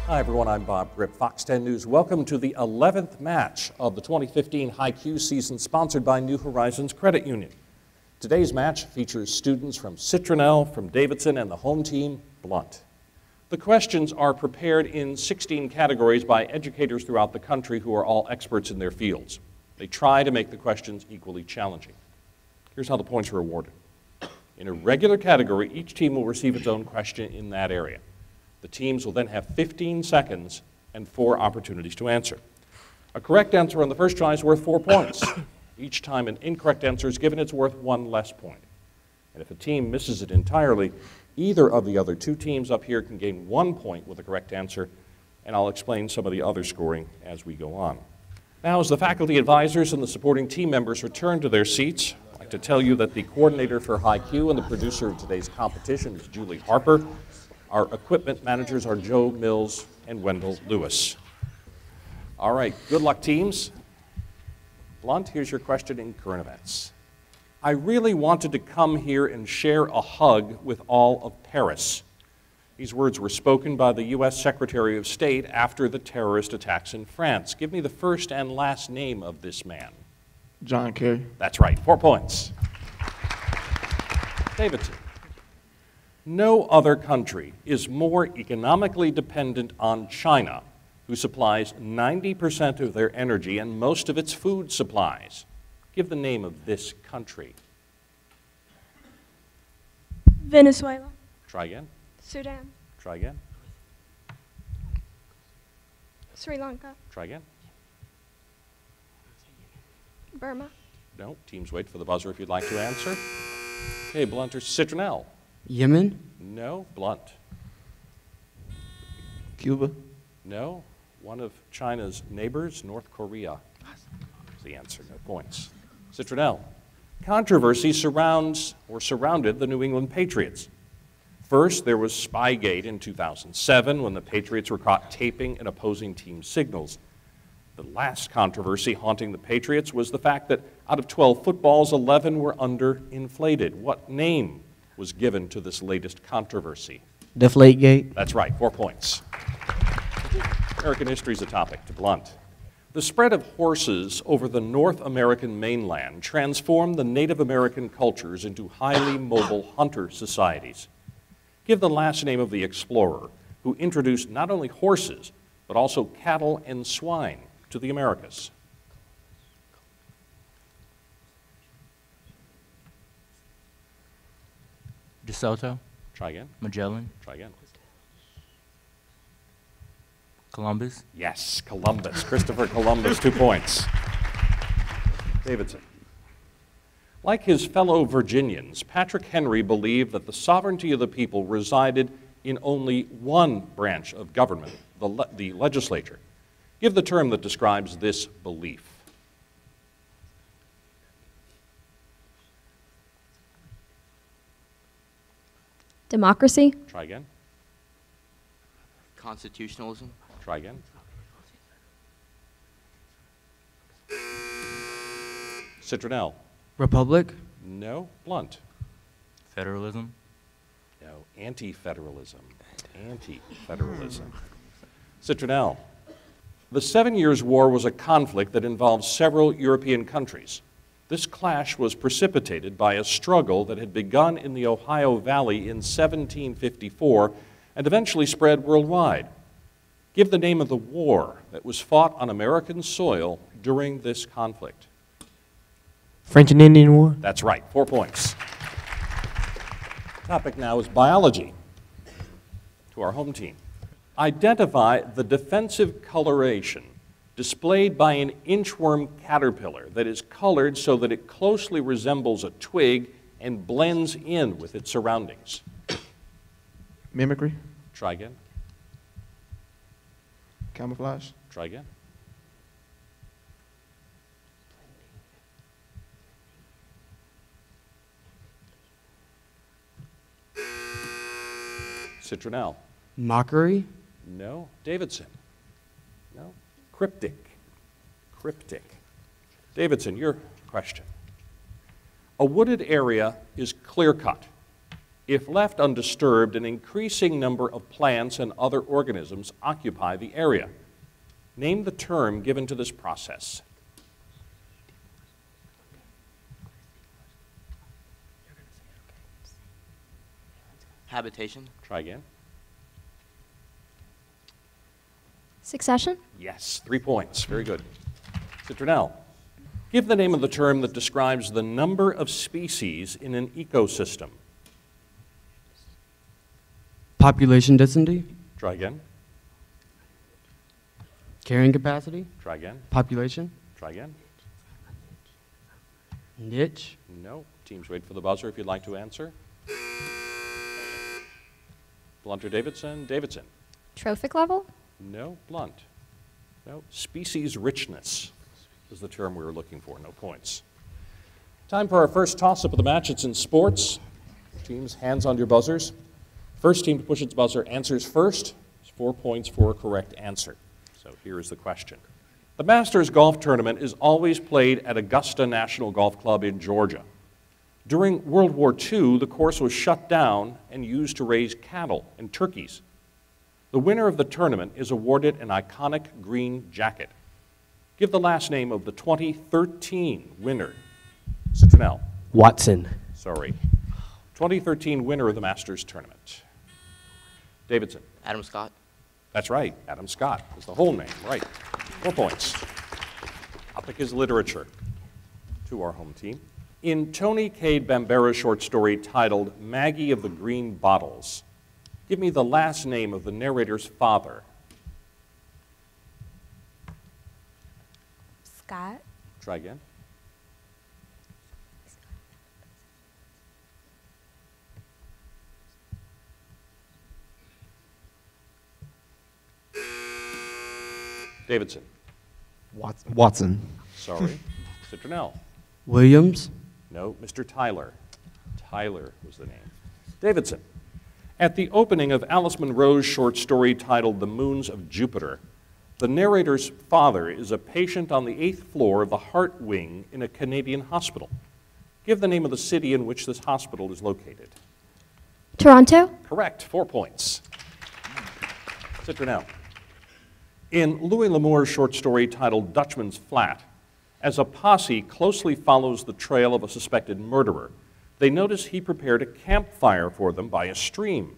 Hi everyone, I'm Bob Grip, Fox 10 News. Welcome to the 11th match of the 2015 HiQ season sponsored by New Horizons Credit Union. Today's match features students from Citronelle, from Davidson, and the home team, Blount. The questions are prepared in 16 categories by educators throughout the country who are all experts in their fields. They try to make the questions equally challenging. Here's how the points are awarded. In a regular category, each team will receive its own question in that area. The teams will then have 15 seconds and 4 opportunities to answer. A correct answer on the first try is worth 4 points. Each time an incorrect answer is given, it's worth 1 less point. And if a team misses it entirely, either of the other 2 teams up here can gain 1 point with a correct answer, and I'll explain some of the other scoring as we go on. Now, as the faculty advisors and the supporting team members return to their seats, I'd like to tell you that the coordinator for HiQ and the producer of today's competition is Julie Harper. Our equipment managers are Joe Mills and Wendell Lewis. All right, good luck, teams. Blount, here's your question in current events. I really wanted to come here and share a hug with all of Paris. These words were spoken by the U.S. Secretary of State after the terrorist attacks in France. Give me the first and last name of this man. John Kerry. That's right, 4 points. Davidson. No other country is more economically dependent on China, who supplies 90% of their energy and most of its food supplies. Give the name of this country. Venezuela. Try again. Sudan. Try again. Sri Lanka. Try again. Burma. No, teams wait for the buzzer if you'd like to answer. Okay, Blount or Citronelle. Yemen? No, Blount. Cuba. No, one of China's neighbors, North Korea. Is the answer, no points. Citronelle. Controversy surrounded the New England Patriots. First, there was Spygate in 2007 when the Patriots were caught taping an opposing team's signals. The last controversy haunting the Patriots was the fact that out of 12 footballs, 11 were underinflated. What name was given to this latest controversy? Deflategate. That's right, 4 points. American history is a topic to Blount. The spread of horses over the North American mainland transformed the Native American cultures into highly mobile hunter societies. Give the last name of the explorer who introduced not only horses, but also cattle and swine to the Americas. DeSoto. Try again. Magellan. Try again. Columbus. Yes, Columbus. Christopher Columbus, 2 points. Davidson. Like his fellow Virginians, Patrick Henry believed that the sovereignty of the people resided in only one branch of government, the legislature. Give the term that describes this belief. Democracy. Try again. Constitutionalism. Try again. Citronelle. Republic? No. Blount. Federalism. No. Anti-federalism. Anti-federalism. Citronelle. The 7 Years' War was a conflict that involved several European countries. This clash was precipitated by a struggle that had begun in the Ohio Valley in 1754 and eventually spread worldwide. Give the name of the war that was fought on American soil during this conflict. French and Indian War? That's right, 4 points. Topic now is biology. To our home team. Identify the defensive coloration displayed by an inchworm caterpillar that is colored so that it closely resembles a twig and blends in with its surroundings. Mimicry. Try again. Camouflage. Try again. Citronelle. Mockery? No. Davidson. No. Cryptic. Cryptic. Davidson, your question. A wooded area is clear-cut. If left undisturbed, an increasing number of plants and other organisms occupy the area. Name the term given to this process. Habitation. Try again. Succession. Yes, 3 points. Very good. Citronelle. Give the name of the term that describes the number of species in an ecosystem. Population density. Try again. Carrying capacity. Try again. Population. Try again. Niche. No. Teams wait for the buzzer if you'd like to answer. Blount or Davidson? Davidson. Trophic level. No. Blount. No. Species richness is the term we were looking for. No points. Time for our first toss-up of the match. It's in sports. Teams, hands on your buzzers. First team to push its buzzer answers first. It's 4 points for a correct answer. So here is the question. The Masters Golf Tournament is always played at Augusta National Golf Club in Georgia. During World War II, the course was shut down and used to raise cattle and turkeys. The winner of the tournament is awarded an iconic green jacket. Give the last name of the 2013 winner. Citronelle. Watson. Sorry. 2013 winner of the Masters Tournament. Davidson. Adam Scott. That's right. Adam Scott is the whole name. Right. 4 points. Topic is literature. To our home team. In Tony Cade Bambara's short story titled Maggie of the Green Bottles, give me the last name of the narrator's father. Scott. Try again. Davidson. Watson. Sorry. Citronelle. Williams. No, Mr. Tyler. Tyler was the name. Davidson. At the opening of Alice Munro's short story titled The Moons of Jupiter, the narrator's father is a patient on the 8th floor of the Heart Wing in a Canadian hospital. Give the name of the city in which this hospital is located. Toronto. Correct. 4 points. Citronelle. In Louis L'Amour's short story titled Dutchman's Flat, as a posse closely follows the trail of a suspected murderer, they notice he prepared a campfire for them by a stream.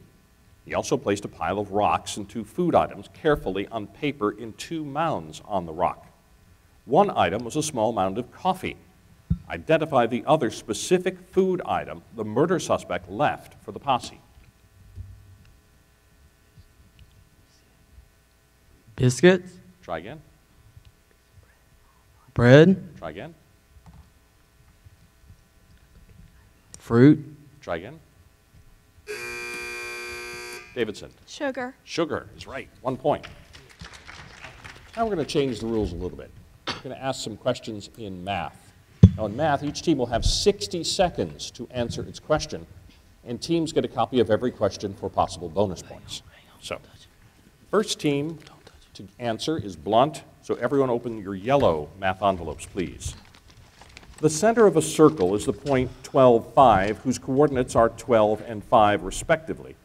He also placed a pile of rocks and 2 food items carefully on paper in 2 mounds on the rock. One item was a small mound of coffee. Identify the other specific food item the murder suspect left for the posse. Biscuits. Try again. Bread. Try again. Fruit. Try again. Davidson. Sugar. Sugar is right. 1 point. Now we're going to change the rules a little bit. We're going to ask some questions in math. Now in math, each team will have 60 seconds to answer its question, and teams get a copy of every question for possible bonus points. So, first team to answer is Blount, so everyone open your yellow math envelopes, please. The center of a circle is the point 12, 5, whose coordinates are 12 and 5 respectively.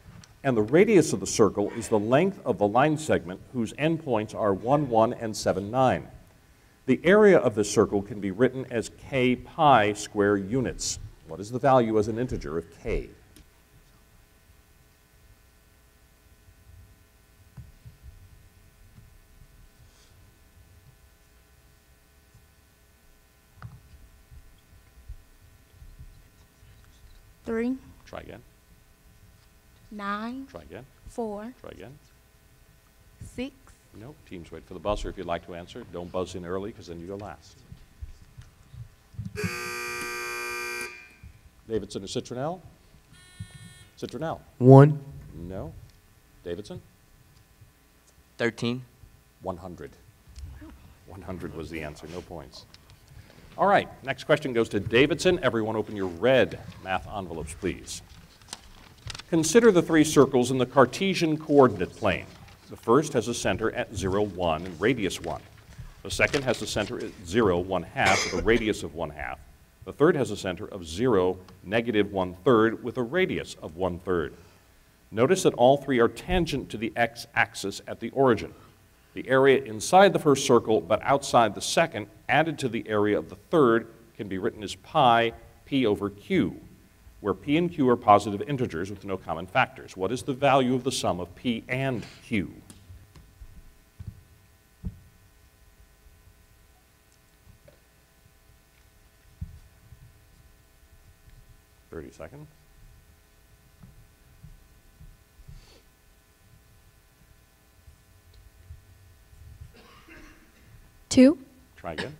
And the radius of the circle is the length of the line segment whose endpoints are 1, 1, and 7, 9. The area of this circle can be written as k pi square units. What is the value as an integer of k? Three, Try again. 9, Try again. 4, Try again. 6, No. Teams wait for the buzzer if you'd like to answer. Don't buzz in early because then you go last. Davidson or Citronelle? Citronelle. 1. No. Davidson? 13. 100. 100 was the answer. No points. All right. Next question goes to Davidson. Everyone open your red math envelopes, please. Consider the 3 circles in the Cartesian coordinate plane. The first has a center at 0, 1 and radius 1. The second has a center at 0, 1/2 with a radius of 1/2. The third has a center of 0, -1/3, with a radius of 1/3. Notice that all three are tangent to the x-axis at the origin. The area inside the first circle but outside the second, added to the area of the third, can be written as pi p over q, where p and q are positive integers with no common factors. What is the value of the sum of p and q? Seconds. 2. Try again.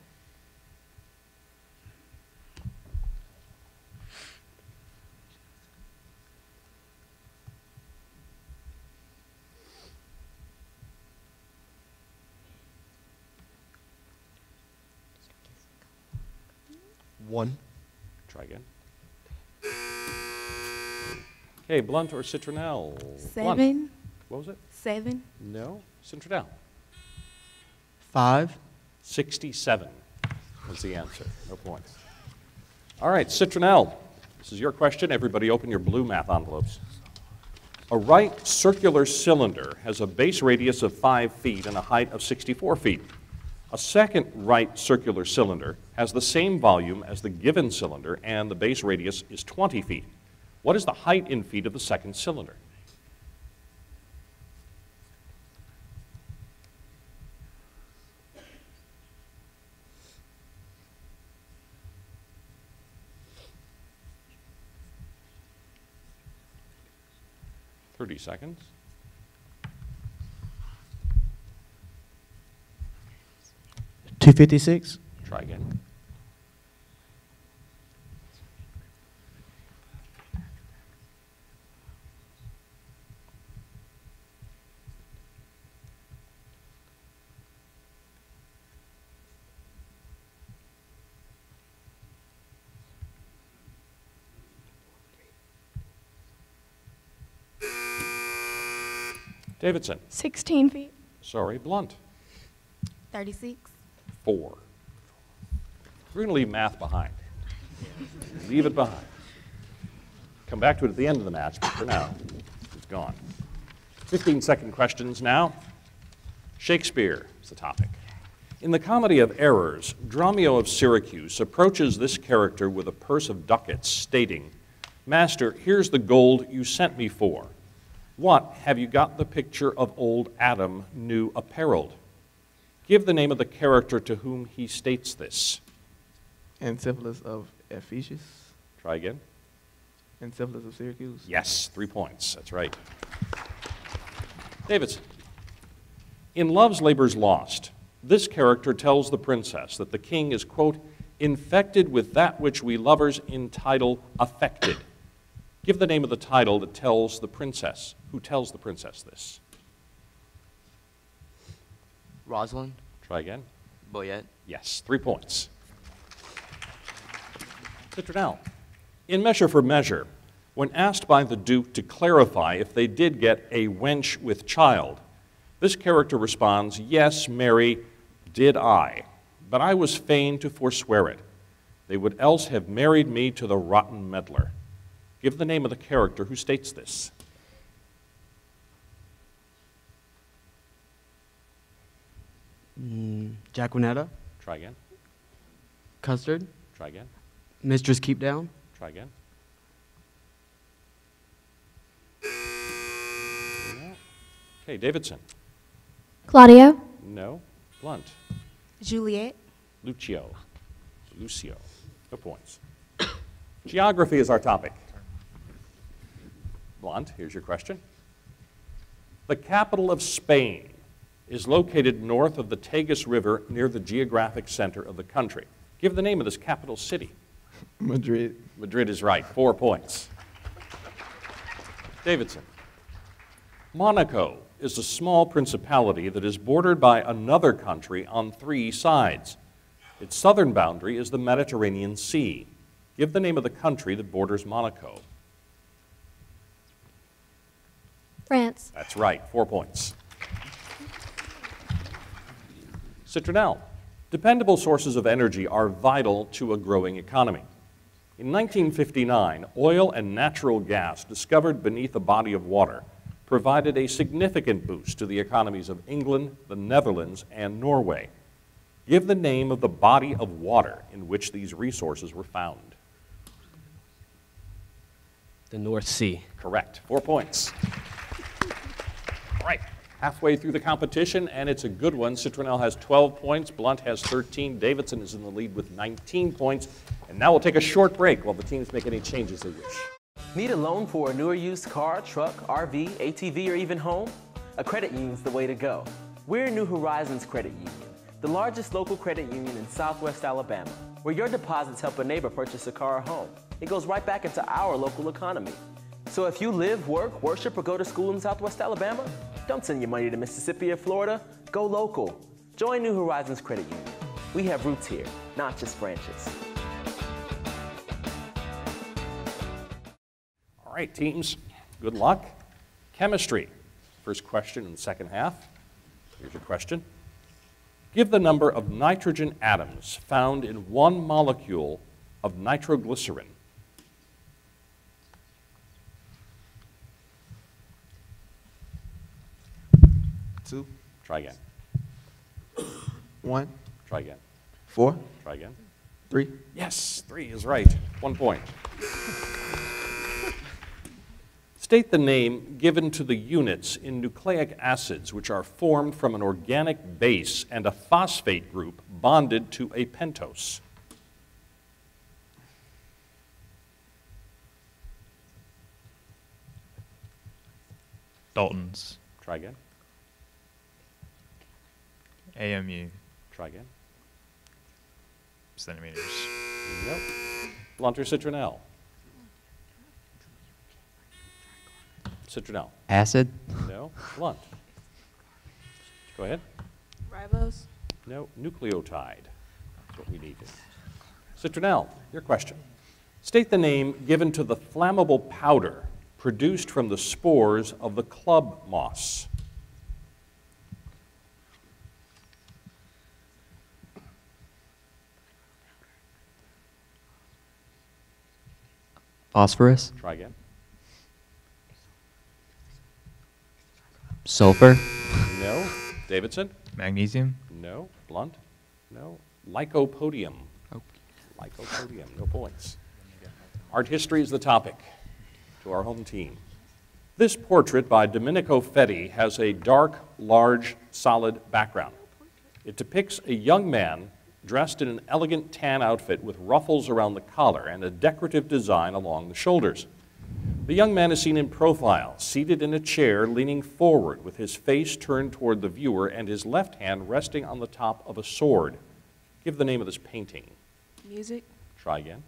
One. Try again. Okay, Blount or Citronelle? Blount. 7. What was it? 7. No, Citronelle. 5. 67 was the answer. No points. All right, Citronelle, this is your question. Everybody open your blue math envelopes. A right circular cylinder has a base radius of 5 feet and a height of 64 feet. A second right circular cylinder has the same volume as the given cylinder and the base radius is 20 feet. What is the height in feet of the second cylinder? Thirty seconds. $256. Try again. Davidson. 16 feet. Sorry, Blount. 36. 4. We're going to leave math behind. Leave it behind. Come back to it at the end of the match, but for now, it's gone. 15-second questions now. Shakespeare is the topic. In the Comedy of Errors, Dromio of Syracuse approaches this character with a purse of ducats, stating, "Master, here's the gold you sent me for. What have you got the picture of old Adam new apparelled?" Give the name of the character to whom he states this. Antipholus of Ephesus. Try again. Antipholus of Syracuse. Yes, 3 points. That's right. Davidson. In Love's Labour's Lost, this character tells the princess that the king is, quote, infected with that which we lovers entitle affected. Give the name of the title that tells the princess. Who tells the princess this? Rosalind. Try again. Boyette. Yes, 3 points. Citronelle. In Measure for Measure, when asked by the Duke to clarify if they did get a wench with child, this character responds, "Yes, Mary, did I, but I was fain to forswear it. They would else have married me to the rotten meddler." Give the name of the character who states this. Jacquinetta. Try again. Custard. Try again. Mistress Keep Down. Try again. No. Okay, Davidson. Claudio. No. Blount. Juliet. Lucio. No points. Geography is our topic. Blount, here's your question. The capital of Spain is located north of the Tagus River near the geographic center of the country. Give the name of this capital city. Madrid. Madrid is right, 4 points. Davidson. Monaco is a small principality that is bordered by another country on 3 sides. Its southern boundary is the Mediterranean Sea. Give the name of the country that borders Monaco. France. That's right, 4 points. Citronelle. Dependable sources of energy are vital to a growing economy. In 1959, oil and natural gas discovered beneath a body of water provided a significant boost to the economies of England, the Netherlands, and Norway. Give the name of the body of water in which these resources were found. The North Sea. Correct. 4 points. All right. Halfway through the competition, and it's a good one. Citronelle has 12 points. Blount has 13. Davidson is in the lead with 19 points. And now we'll take a short break while the teams make any changes they wish. Need a loan for a newer used car, truck, RV, ATV, or even home? A credit union's the way to go. We're New Horizons Credit Union, the largest local credit union in Southwest Alabama, where your deposits help a neighbor purchase a car or home. It goes right back into our local economy. So if you live, work, worship, or go to school in Southwest Alabama, don't send your money to Mississippi or Florida. Go local. Join New Horizons Credit Union. We have roots here, not just branches. All right, teams, good luck. Chemistry. First question in the second half. Here's your question. Give the number of nitrogen atoms found in one molecule of nitroglycerin. Two. Try again. 1. Try again. 4. Try again. 3. Yes, 3 is right. 1 point. State the name given to the units in nucleic acids which are formed from an organic base and a phosphate group bonded to a pentose. Daltons. Try again. AMU. Try again. Centimeters. Nope. Blount or Citronelle? Citronelle. Acid. No. Blount. Go ahead. Ribose. No. Nucleotide. That's what we needed. Citronelle, your question. State the name given to the flammable powder produced from the spores of the club moss. Phosphorus. Try again. Sulfur. No. Davidson? Magnesium. No. Blount? No. Lycopodium. Oh. Lycopodium. No points. Art history is the topic to our home team. This portrait by Domenico Fetti has a dark, large, solid background. It depicts a young man dressed in an elegant tan outfit with ruffles around the collar and a decorative design along the shoulders. The young man is seen in profile, seated in a chair, leaning forward with his face turned toward the viewer and his left hand resting on the top of a sword. Give the name of this painting. Music. Try again.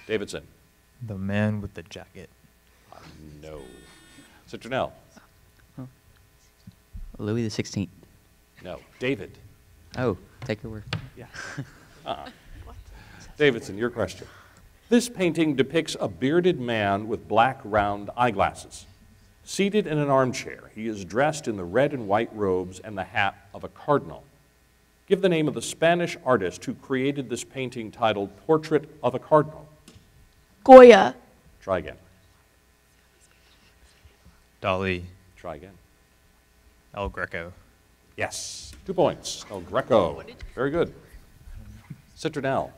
Davidson. The man with the jacket. No. Citronelle. Louis the 16th. No. David. Oh, take your word. Yeah. Davidson, your question. This painting depicts a bearded man with black round eyeglasses. Seated in an armchair, he is dressed in the red and white robes and the hat of a cardinal. Give the name of the Spanish artist who created this painting titled Portrait of a Cardinal. Goya. Try again. Dali. Try again. El Greco. Yes. 2 points. El Greco. Very good. Citronelle.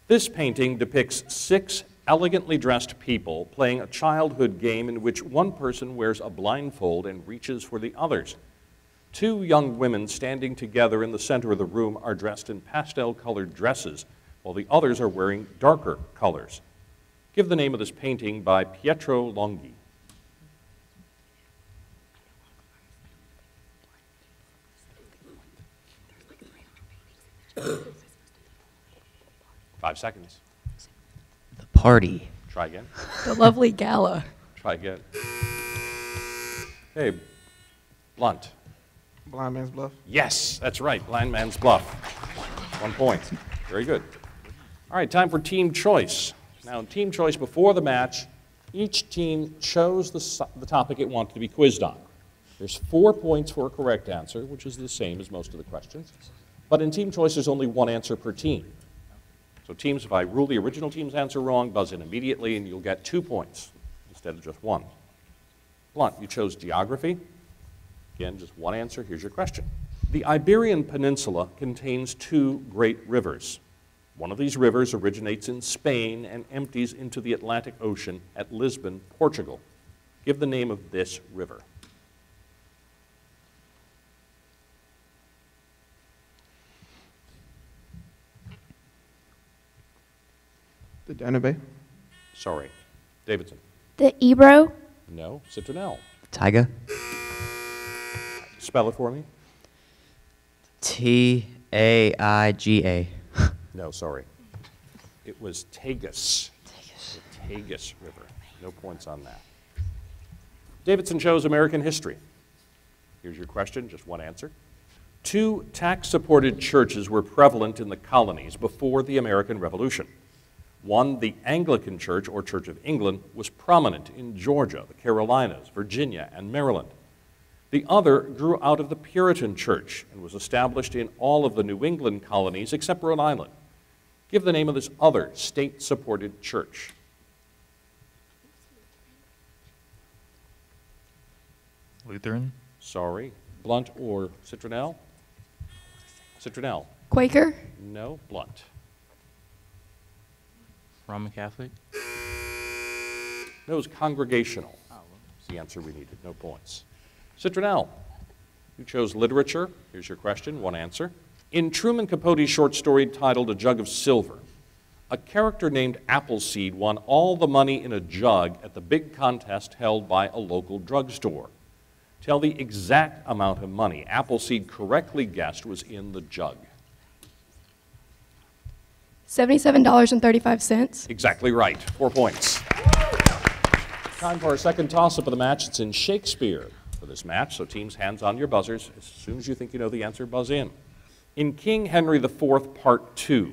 This painting depicts 6 elegantly dressed people playing a childhood game in which one person wears a blindfold and reaches for the others. 2 young women standing together in the center of the room are dressed in pastel-colored dresses, while the others are wearing darker colors. Give the name of this painting by Pietro Longhi. Five seconds. The Party. Try again. The Lovely Gala. Try again. Hey, Blount. Blind Man's Bluff. Yes, that's right. Blind Man's Bluff. 1 point. Very good. All right, time for team choice. Now, in team choice before the match, each team chose the topic it wanted to be quizzed on. There's 4 points for a correct answer, which is the same as most of the questions. But in team choice, there's only 1 answer per team. So teams, if I rule the original team's answer wrong, buzz in immediately, and you'll get 2 points instead of just 1. Blount, you chose geography. Again, just 1 answer. Here's your question. The Iberian Peninsula contains 2 great rivers. One of these rivers originates in Spain and empties into the Atlantic Ocean at Lisbon, Portugal. Give the name of this river. The Danube. Sorry. Davidson. The Ebro. No. Citronelle. Tyga. Spell it for me. Taiga. No, sorry. It was Tagus. The Tagus River. No points on that. Davidson chose American history. Here's your question, just 1 answer. 2 tax-supported churches were prevalent in the colonies before the American Revolution. One, the Anglican Church, or Church of England, was prominent in Georgia, the Carolinas, Virginia, and Maryland. The other grew out of the Puritan Church and was established in all of the New England colonies except Rhode Island. Give the name of this other state-supported church. Lutheran. Sorry. Blount or Citronelle? Citronelle. Quaker. No. Blount. Roman Catholic. No, it was congregational. That's the answer we needed. No points. Citronelle, you chose literature. Here's your question, 1 answer. In Truman Capote's short story titled A Jug of Silver, a character named Appleseed won all the money in a jug at the big contest held by a local drugstore. Tell the exact amount of money Appleseed correctly guessed was in the jug. $77.35. Exactly right. 4 points. Time for our second toss-up of the match. It's in Shakespeare for this match, so teams, hands on your buzzers. As soon as you think you know the answer, buzz in. In King Henry IV, Part 2,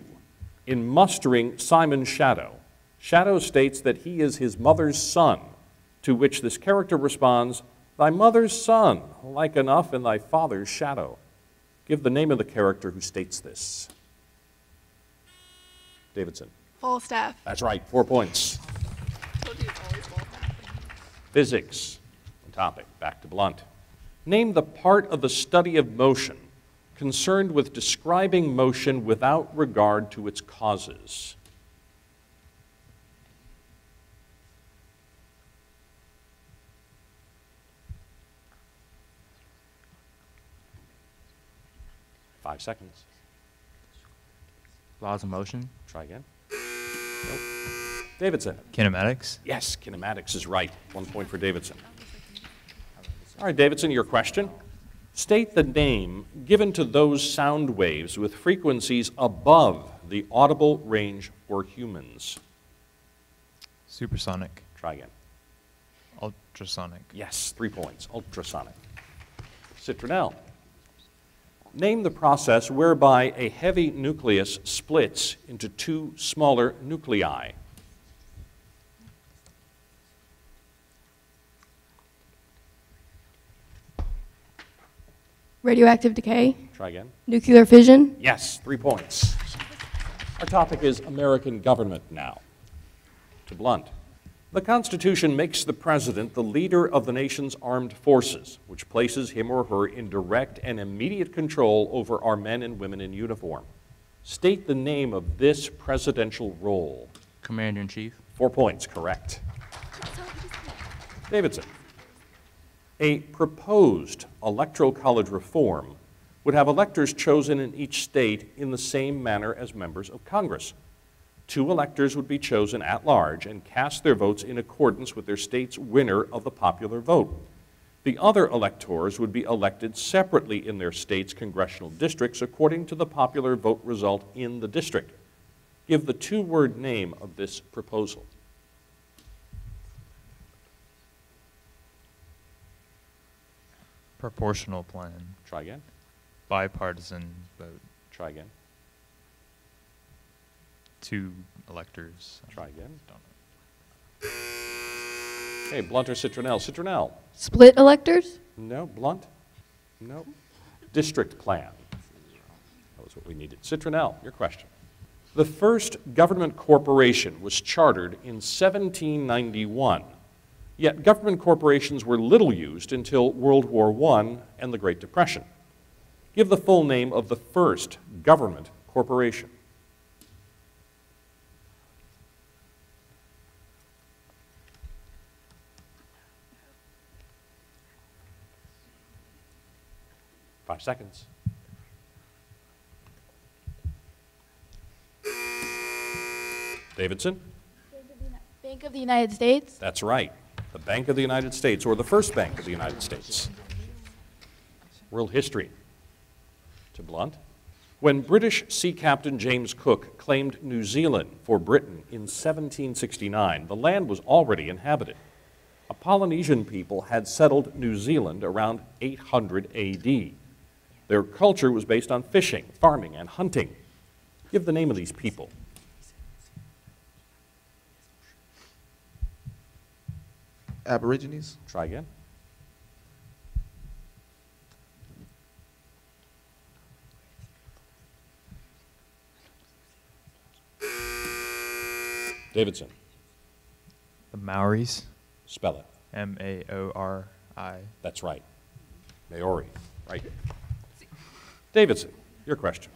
in mustering Simon's Shadow, Shadow states that he is his mother's son, to which this character responds, "Thy mother's son, like enough in thy father's shadow." Give the name of the character who states this. Davidson. Falstaff. That's right, 4 points. Physics. Topic, back to Blount. Name the part of the study of motion concerned with describing motion without regard to its causes. Five seconds. Laws of motion. Try again. Nope. Davidson. Kinematics. Yes, kinematics is right. 1 point for Davidson. All right, Davidson, your question. State the name given to those sound waves with frequencies above the audible range for humans. Supersonic. Try again. Ultrasonic. Yes, 3 points. Ultrasonic. Citronelle. Name the process whereby a heavy nucleus splits into 2 smaller nuclei. Radioactive decay. Try again. Nuclear fission. Yes, 3 points. Our topic is American government now. To Blount. The Constitution makes the president the leader of the nation's armed forces, which places him or her in direct and immediate control over our men and women in uniform. State the name of this presidential role. Commander-in-Chief. 4 points, correct. Davidson. A proposed electoral college reform would have electors chosen in each state in the same manner as members of Congress. 2 electors would be chosen at large and cast their votes in accordance with their state's winner of the popular vote. The other electors would be elected separately in their state's congressional districts according to the popular vote result in the district. Give the 2-word name of this proposal. Proportional plan. Try again. Bipartisan vote. Try again. 2 electors. Try again. Don't know. Okay, Blount or Citronelle? Citronelle? Split electors? No. Blount? No. District plan. That was what we needed. Citronelle, your question. The first government corporation was chartered in 1791, yet government corporations were little used until World War I and the Great Depression. Give the full name of the first government corporation. Five seconds. Davidson? Bank of the United States? That's right. The Bank of the United States, or the first Bank of the United States. World history. To Blount. When British Sea Captain James Cook claimed New Zealand for Britain in 1769, the land was already inhabited. A Polynesian people had settled New Zealand around 800 AD. Their culture was based on fishing, farming, and hunting. Give the name of these people. Aborigines. Try again. Davidson. The Maoris. Spell it. M-A-O-R-I. That's right. Maori. Right. Davidson, your question.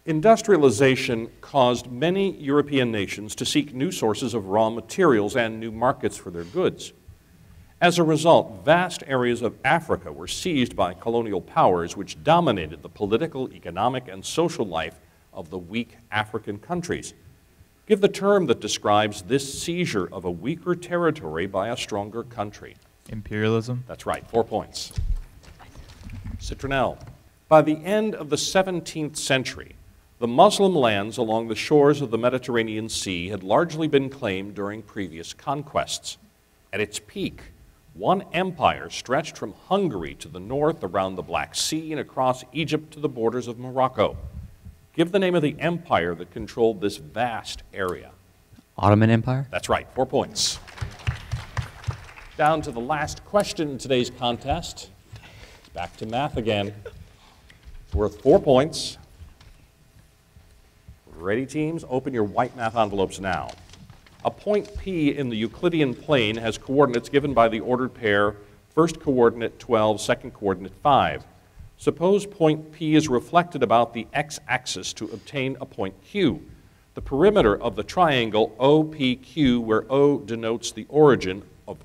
Industrialization caused many European nations to seek new sources of raw materials and new markets for their goods. As a result, vast areas of Africa were seized by colonial powers which dominated the political, economic, and social life of the weak African countries. Give the term that describes this seizure of a weaker territory by a stronger country. Imperialism. That's right, 4 points. Citronelle. By the end of the 17th century, the Muslim lands along the shores of the Mediterranean Sea had largely been claimed during previous conquests. At its peak, one empire stretched from Hungary to the north around the Black Sea and across Egypt to the borders of Morocco. Give the name of the empire that controlled this vast area. Ottoman Empire? That's right, 4 points. Down to the last question in today's contest. It's back to math again. It's worth 4 points. Ready, teams? Open your white math envelopes now. A point P in the Euclidean plane has coordinates given by the ordered pair, first coordinate 12, second coordinate 5. Suppose point P is reflected about the x-axis to obtain a point Q. The perimeter of the triangle OPQ, where O denotes the origin of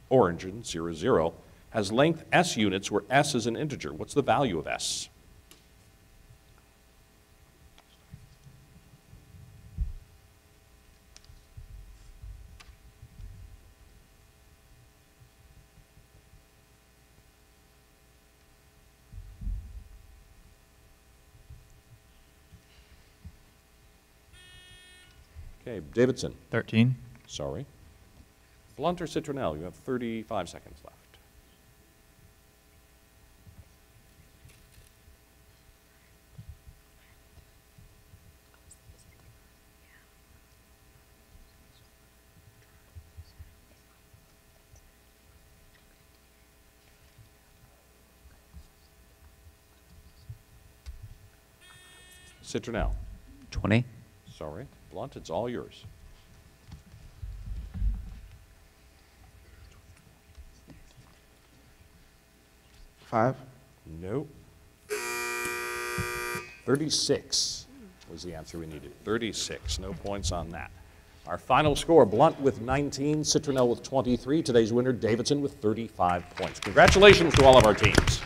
origin, 0, 0, has length S units where S is an integer. What's the value of S? Okay, Davidson. 13. Sorry. Blount or Citronelle, you have 35 seconds left. Citronelle. 20. Sorry. Blount, it's all yours. Five. Nope. 36 was the answer we needed. 36. No points on that. Our final score, Blount with 19, Citronelle with 23. Today's winner, Davidson with 35 points. Congratulations to all of our teams.